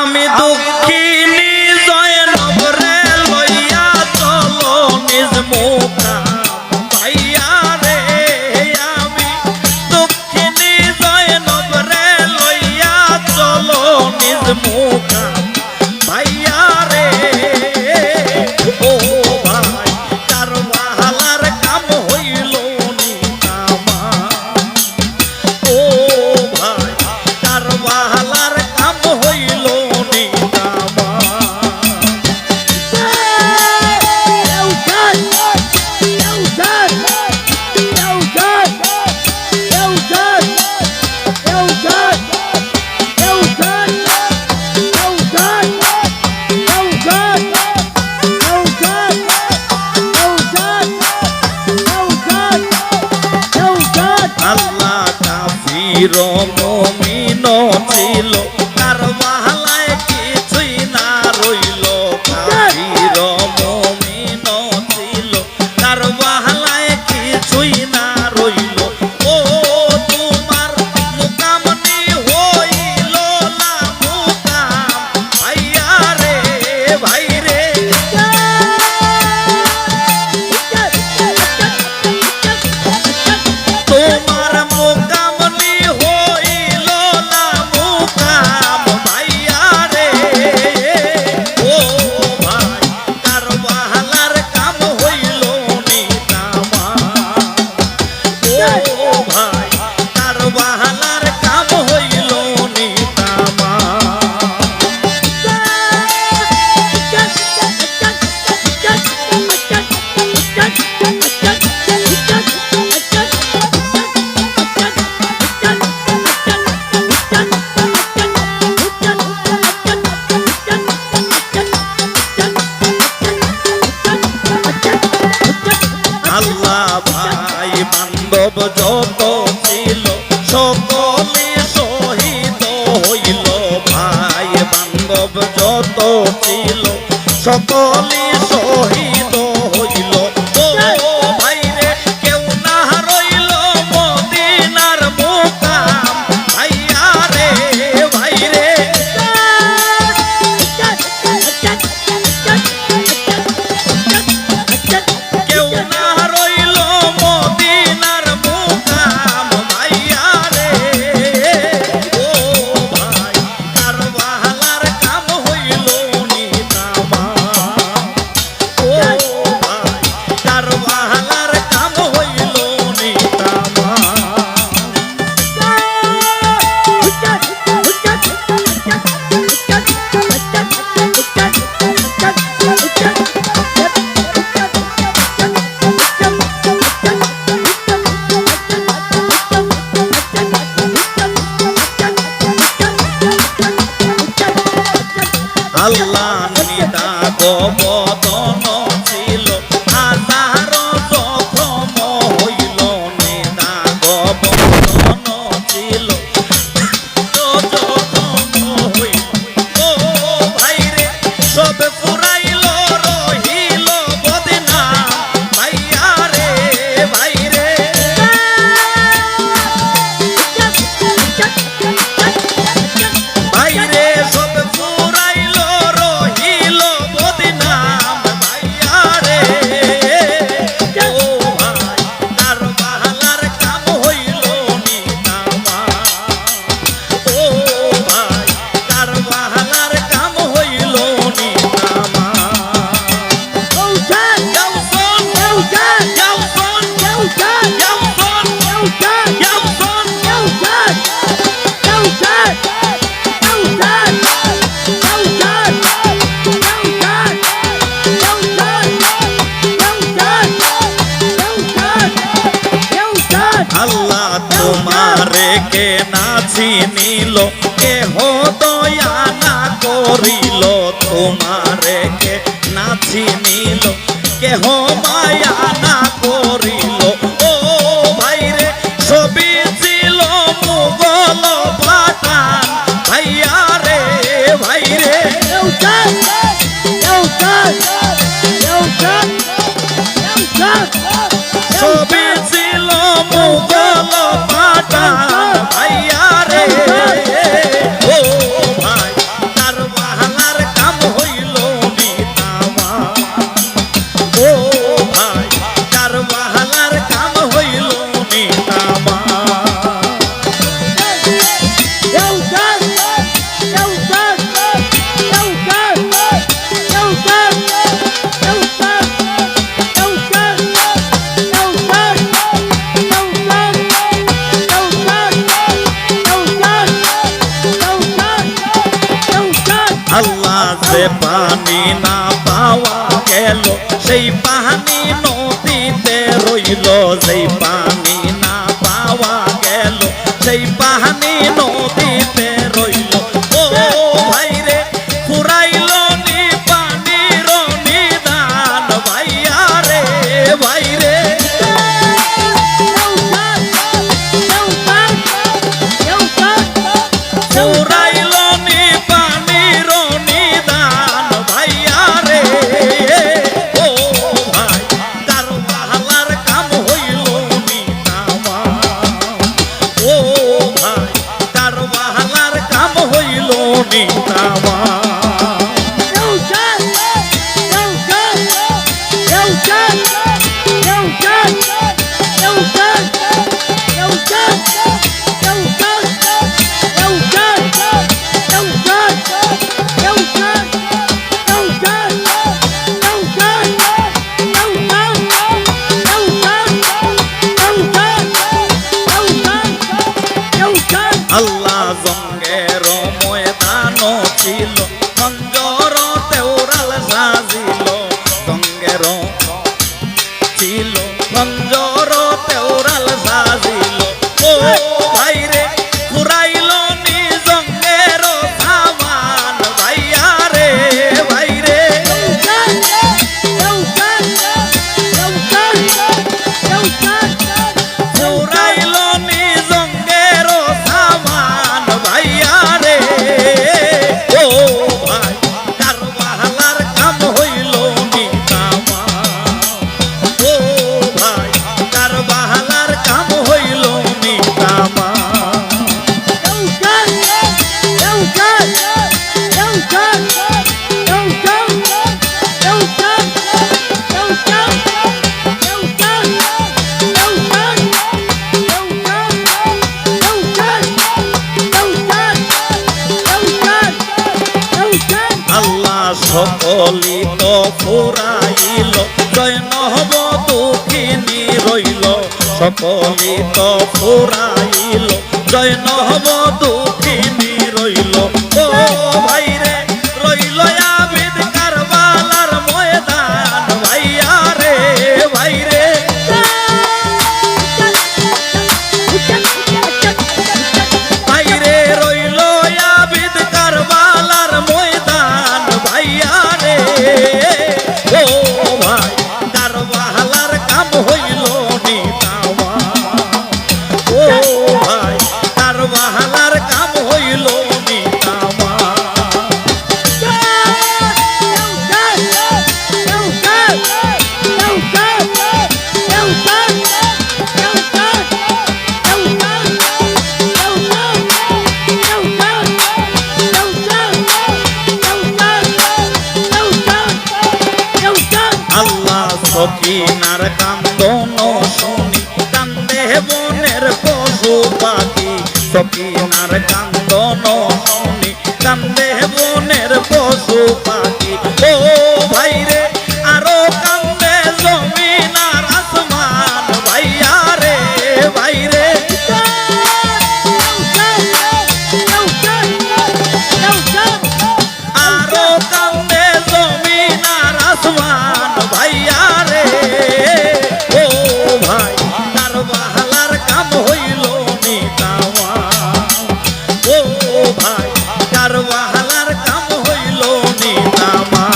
আমি দুঃখিনী জয়নব রে লইয়া চলো নিজ মুকাম ভাইয়া রে। আমি দুঃখিনী জয়নব রে লইয়া চলো নিজ মুকাম ভাইয়া রে। ও ভাই কারবালার কাম হইল নিকামা। ও ভাই কারবালার কাম হইল নিকামা। আল্লাহ কাফির মুমিন ছিল কারবালায় কিছুই না রইল। কাফির মুমিন ছিল কারবালায় কিছুই না রইল। ও তোমার মুকাম নি হইল না মুকাম ভাইয়া রে ভাই রে। তোমার মুকাম নি হইল না মুকাম ভাইয়া রে। ও ভাই কারবালার কাম হইল নিকামা। ও ভাই কারবালার কাম হইল নিকামা। আল্লাহ ভাই বান্ধব যত ছিল সকলে শহীদ হইল। ভাই বান্ধব যত ছিল সকলে শহীদ হইল। ও ভাই রে কেউ না রইল মদিনার মুকাম ভাইয়া রে ভাই রে। কেউ না রইল মদিনার মুকাম ভাইয়া রে। ও ভাই কারবালার কাম হইল নিকামা। ও ভাই কারবালার কাম হইল নিকামা। আল্লাহ নিদা গোবদন ছিল হাজার জখম হইল। নিদা গোবদন ছিল জখম হইল। ও ভাই রে সব পুরাইল রহিল বদনাম ভাইয়া রে ভাই রে। ভাই রে সব পুরাইল রহিল বদনাম ভাইয়া রে। ও ভাই কারবালার কাম হইল নিকামা। ও ভাই কারবালার কাম হইল নিকামা। আল্লাহ তোমারে কে না চিনিল কেহ দয়া না করিল। তোমারে কে না চিনিল কেহ মায়া না করিল। ও ভাই রে ছবি ছিল মুগল পাঠান ভাইয়া রে ভাই রে। ছবি ছিল মুগল পাঠান ভাইয়া রে। ও ভাই কারবালার পানি না পাওয়া গেল সেই পানি নদীতে রইল সেই পানি না পাওয়া গেল সেই পানি নদীতে রইল ও ভাই রে ফুরাইল নি পানির নিদান ভাইয়া রে ভাই রে ফুরাইল নি পানির নিদান ভাইয়া রে ও ভাই কারবালার কাম হইল নি তামা ও ভাই কারবালার কাম হইল নি তামা আল্লাহ জঙ্গের ময়দান ছিল খঞ্জর তেওরাল সাজিল জঙ্গের ছিল খঞ্জর তেওরাল সাজিল ও ভাই রে ফুরাইল নি জঙ্গের সামান ভাইয়া রে ভাই রে ফুরাইল নি জঙ্গের সামান ভাইয়া রে ও ভাই কারবালার কাম হইল নি তামা ও ভাই কারবালার কাম হইল নি তামা আল্লাহ সকলি তো ফুরাইল জয়নব দুঃখিনী রইল সকলি তো ফুরাইল জয়নব দুঃখিনী রইল ও ভাই রে রইল আবিদ কারবালার ময়দান ভাইয়া রে ভাই রে ভাই রে রইল আবিদ কারবালার ময়দান ভাইয়া রে ও ভাই কারবালার কাম হইল নি তামা ও ভাই কারবালার কাম হইল নি তামা আল্লাহ সকিনার কান্দন শুনি কান্দে বনের পশু পাখি সকিনার কান্দন শুনি কান্দে বনের পশু পাখি ও ভাই রে আরো কান্দে জমিন আর আসমান ভাইয়া রে ভাই রে আরো কান্দে জমিন আর আসমান ভাইয়া রে ও ভাই কারবালার কাম হইল নি তামা ও ভাই কারবালার কাম হইল নি তামা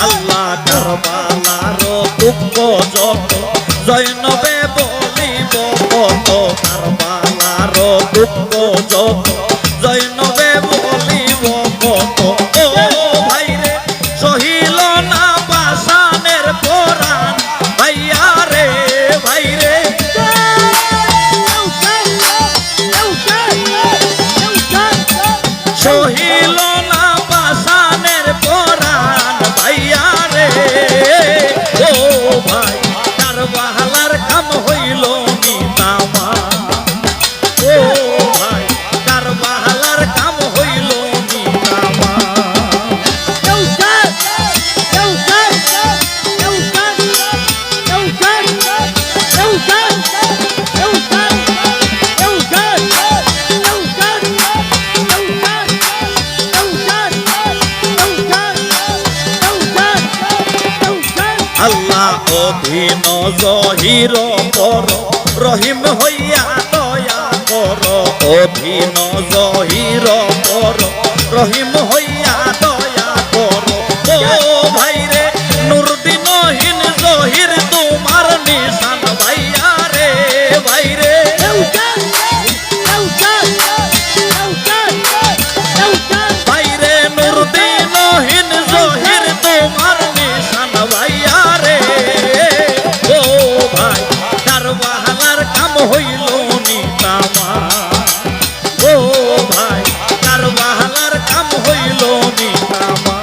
আল্লাহ কারবালার দুঃখ যত জয়নবে বলিব কত কারবালার দুঃখ যত জয়নবে বলিব কত ও ভাই রে সহিল না পাষাণের কোরআন ভাইয়া রে ভাই রে সহিল না পাষাণের কোরআন ভাইয়া রে ও ভাই কারবালার কাম হইল নি তামা ও ভাই অধীন জহির পর রহিম হইয়া দয়া কর অধীন জহির পর রহিম হইয়া দয়া কর ও ভাইরে নুরদিনহীন জহির তোমার নিশান ভাইয়া রে ভাইরে ভাইরে নুরদিনহীন জহির তোমার নিশান ভাইয়া রে ও ভাই কারবালার কাম হইল নিতামা ও ভাই কারবালার কাম হইল নিতামা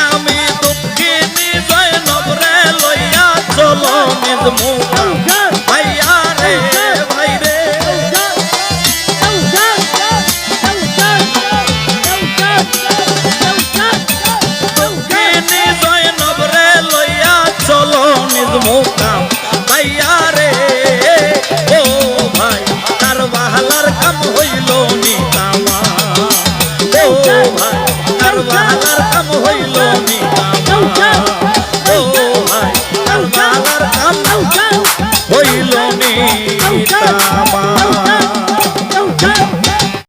আমি দক্ষিণী জয়নব রে লইয়া চলো নিজ মুখা ভাইয়া রে ভাইরে দক্ষিণী জয়নব রে লইয়া চলো নিজ মুখা ভাইয়া রে ও ভাই কারবালার কাম হইল নিতামা ও ভাই কারবালার কাম হইল নিতামা ও ভাই কারবালার কাম হইল নিতামা